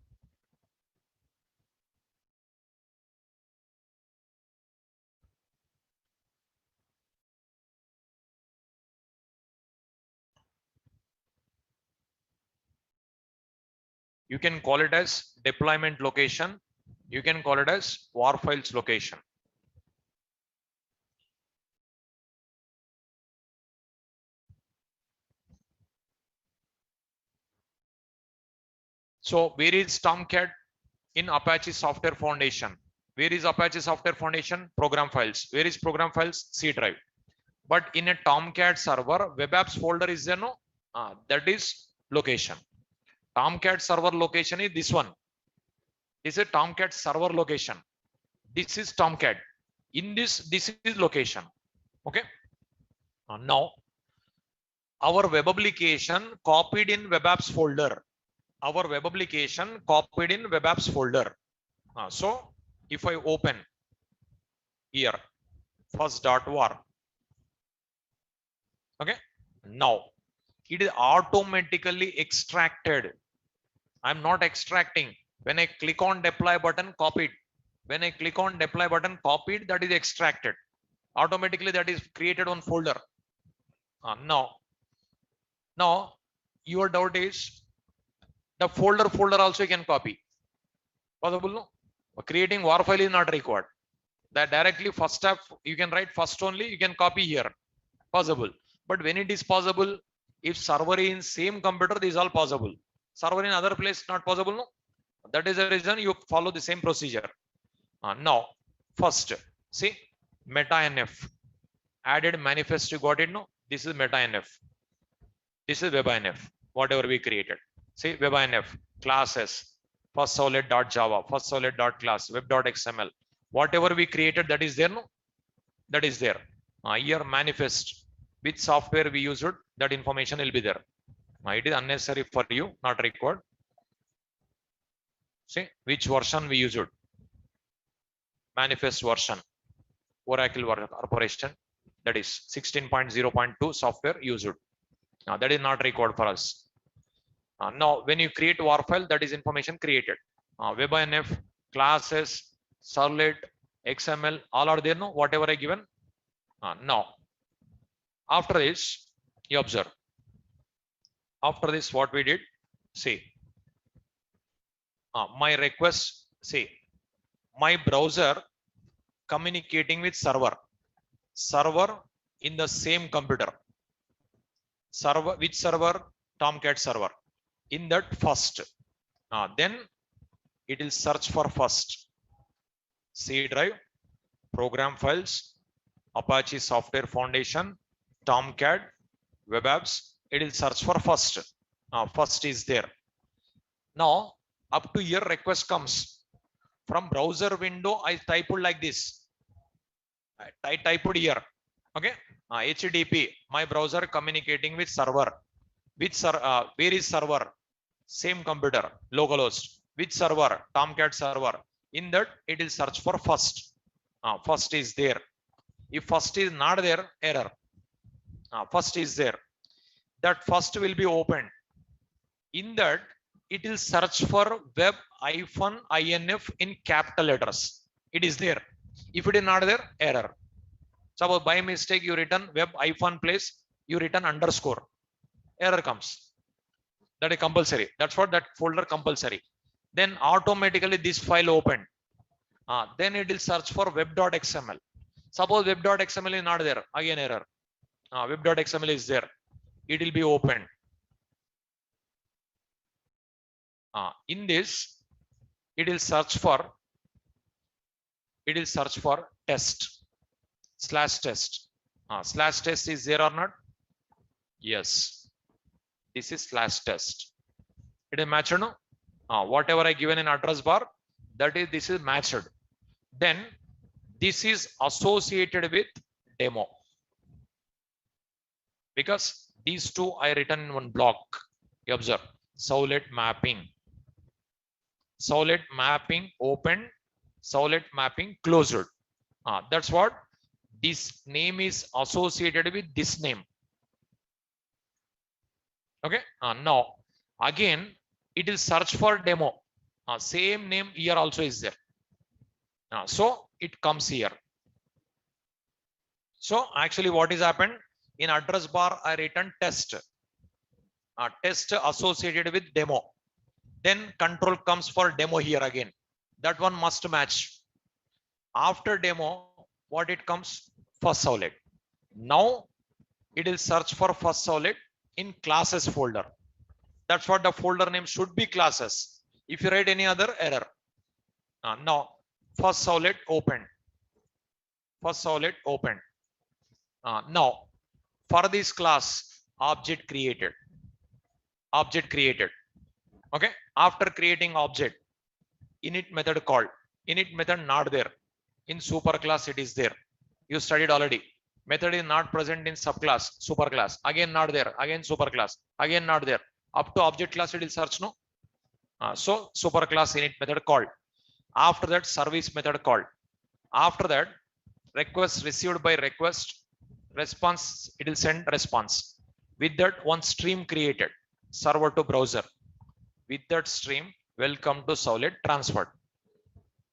Speaker 2: You can call it as deployment location. You can call it as war files location. So where is Tomcat in Apache Software Foundation? Where is Apache Software Foundation? Program files. Where is program files? C drive. But in a Tomcat server, web apps folder is there, no? That is location. Tomcat server location is this one. This is a Tomcat server location. This is Tomcat. In this is location. Okay. Now, our web application copied in web apps folder. Our web application copied in web apps folder. So if I open here, first.war. Okay. Now it is automatically extracted. I'm not extracting. When I click on deploy button, copied. When I click on deploy button, copied, that is extracted. Automatically that is created on folder. Now your doubt is the folder also you can copy. Possible, no? Creating war file is not required. That directly first step you can write first only, you can copy here. Possible. But when it is possible, if server is in same computer, this is all possible. Server in other place not possible, no? That is the reason you follow the same procedure. Now, first, see, meta-nf. Added manifest, you got it, no? This is meta-nf. This is web-nf, whatever we created. See, web-nf, classes, first solid.java, first solid.class, web.xml. Whatever we created, that is there, no? That is there. Here, manifest, which software we used, that information will be there. It is unnecessary for you, not required. See, which version we used. Manifest version, Oracle Corporation, that is 16.0.2 software used. That is not required for us. Now, when you create war file, that is information created. WebInf, classes, solid, XML, all are there, no? Whatever I given. Now, after this, you observe. After this, what we did, see, my request, see, my browser communicating with server in the same computer. Server, which server? Tomcat server. In that first, then it will search for first C drive, program files, Apache Software Foundation, Tomcat, web apps. It will search for first. First is there. Now up to here request comes from browser window. I typed like this. I typed here. Okay. HTTP. My browser communicating with server. Which where is server? Same computer, localhost. Which server? Tomcat server. In that it will search for first. First is there. If first is not there, error. First is there. That first will be opened. In that it will search for web-inf in capital letters. It is there. If it is not there, error. Suppose by mistake you written web-place, you written underscore. Error comes. That is compulsory. That's what that folder compulsory. Then automatically this file opened. Then it will search for web.xml. Suppose web.xml is not there, again error. Web.xml is there. It will be opened. In this, it will search for test /test. /test is there or not? Yes. This is /test. It is matched, no? Whatever I given in address bar, this is matched. Then this is associated with demo, because these two I written in one block. You observe Sowlet mapping open, Sowlet mapping closed. That's what this name is associated with this name. Okay. Now again it will search for demo. Same name here also is there. So it comes here. So actually what is happened, in address bar I written test. Test associated with demo. Then control comes for demo here again. That one must match. After demo, what it comes? First Sowlet. Now it will search for first Sowlet in classes folder. That's what the folder name should be, classes. If you write any other, error. Now first Sowlet open. First Sowlet open. Now for this class, object created. Okay. After creating object, init method called. Init method not there. In superclass it is there. You studied already. Method is not present in subclass, superclass. Again not there. Again superclass. Again not there. Up to object class it will search, no? So superclass init method called. After that service method called. After that request received by request, response it will send response. With that one stream created, server to browser. With that stream, welcome to Sowlet transferred.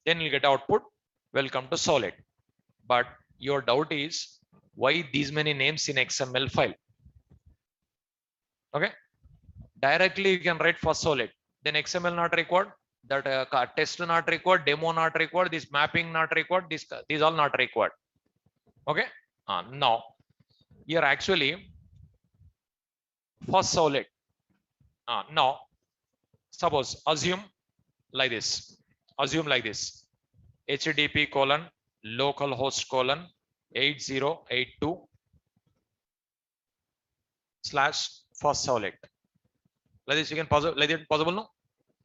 Speaker 2: Then you get output, welcome to Sowlet. But your doubt is why these many names in XML file? Okay. Directly you can write first Sowlet, then XML not required, that test not required, demo not required, this mapping not required, these all not required. Okay. Now here actually first Sowlet. Now suppose assume like this. HTTP colon localhost colon 8082 / first Sowlet. Like this you can possible, no?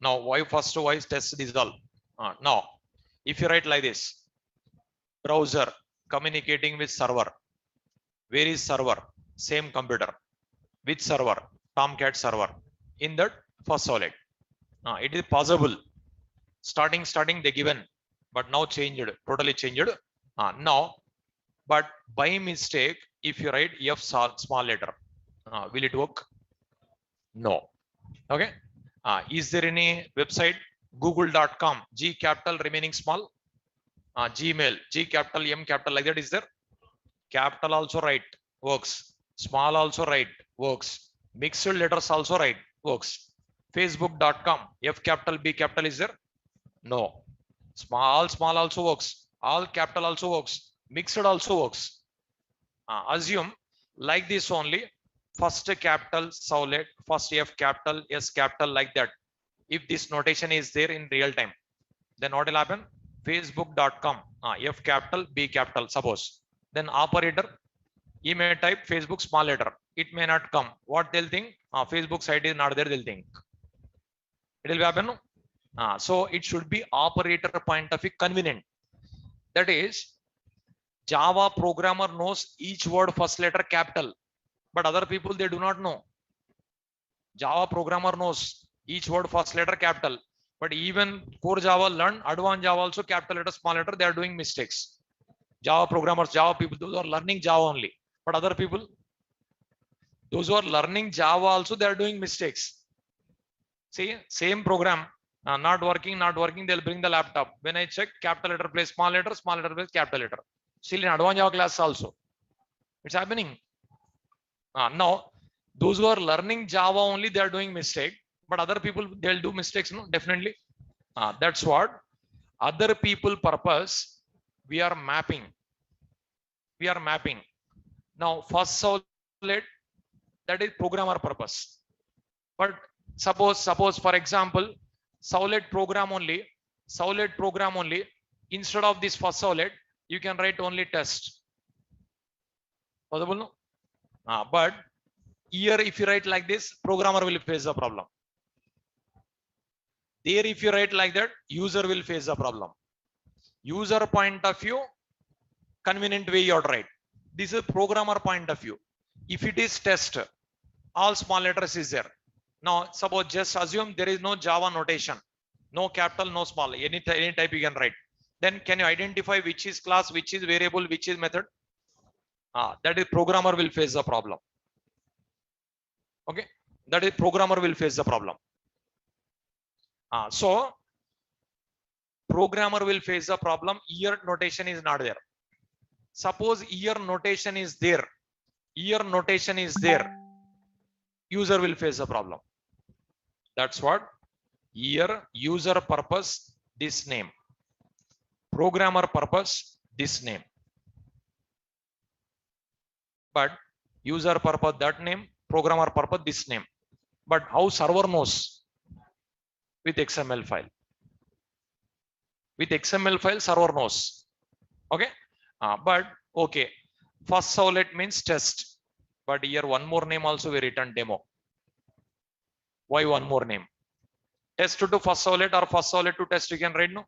Speaker 2: Now why first why test this all? Now if you write like this, browser communicating with server. Where is server? Same computer. Which server? Tomcat server. In that first Sowlet. It is possible. Starting they given, but now changed, totally changed. Now, but by mistake, if you write F small letter, will it work? No. Okay. Is there any website? Google.com, G capital remaining small. Gmail, G capital, M capital, like that is there. Capital also write, works. Small also write, works. Mixed letters also write, works. Facebook.com, F capital, B capital is there? No. Small also works. All capital also works. Mixed also works. Assume like this only. First capital Sowlet, first F capital, S capital, like that. If this notation is there in real time, then what will happen? Facebook.com, F capital, B capital, suppose. Then operator, he may type Facebook small letter. It may not come. What they'll think? Facebook site is not there, they'll think. It will happen, no? So it should be operator point of view convenient. That is, Java programmer knows each word first letter capital, but other people they do not know. Java programmer knows each word first letter capital, but even core Java learn, advanced Java also capital letter, small letter, they are doing mistakes. Java programmers, Java people, those are learning Java only, but other people, those who are learning Java also, they are doing mistakes. See, same program, not working, they'll bring the laptop. When I check, capital letter place small letter place capital letter. Still in advanced Java class also, it's happening. Now, Those who are learning Java only, they are doing mistake, but other people, they'll do mistakes, no, definitely. That's what other people purpose we are mapping. We are mapping. Now, first solid, that is programmer purpose. But suppose for example, solid program only, instead of this first solid, you can write only test. Possible, no? But here, if you write like this, programmer will face the problem. There, if you write like that, user will face the problem. User point of view, convenient way you write. This is programmer point of view. If it is test, all small letters is there. Now, suppose just assume there is no Java notation, no capital, no small, any type you can write. Then can you identify which is class, which is variable, which is method? That is programmer will face the problem. Okay, that is programmer will face the problem. So programmer will face the problem. Year notation is not there. Suppose year notation is there. Year notation is there. User will face the problem. That's what year user purpose this name. Programmer purpose this name. But user purpose that name. Programmer purpose this name. But how server knows? With XML file. With XML file, server knows. Okay. But okay. First solid means test. But here one more name also we written demo. Why one more name? Test to first solid or first solid to test you can write, no?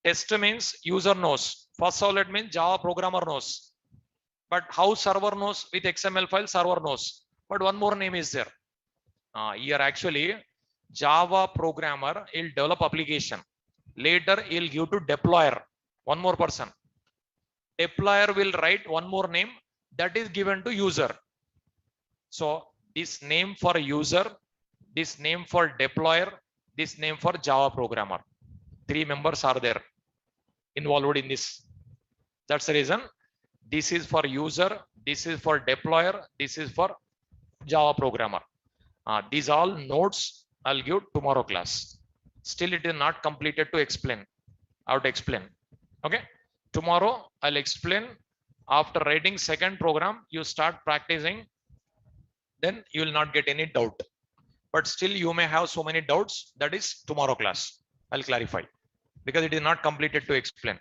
Speaker 2: Test means user knows. First solid means Java programmer knows. But how server knows? With XML file, server knows. But one more name is there. Here actually Java programmer will develop application. Later he'll give to deployer. One more person. Deployer will write one more name that is given to user. So this name for user, this name for deployer, this name for Java programmer. 3 members are there involved in this. That's the reason. This is for user, this is for deployer, this is for Java programmer. These all notes I'll give tomorrow class. Still it is not completed to explain. I have to explain. Okay. Tomorrow I'll explain. After writing second program, you start practicing. Then you will not get any doubt. But still you may have so many doubts. That is tomorrow class. I'll clarify because it is not completed to explain.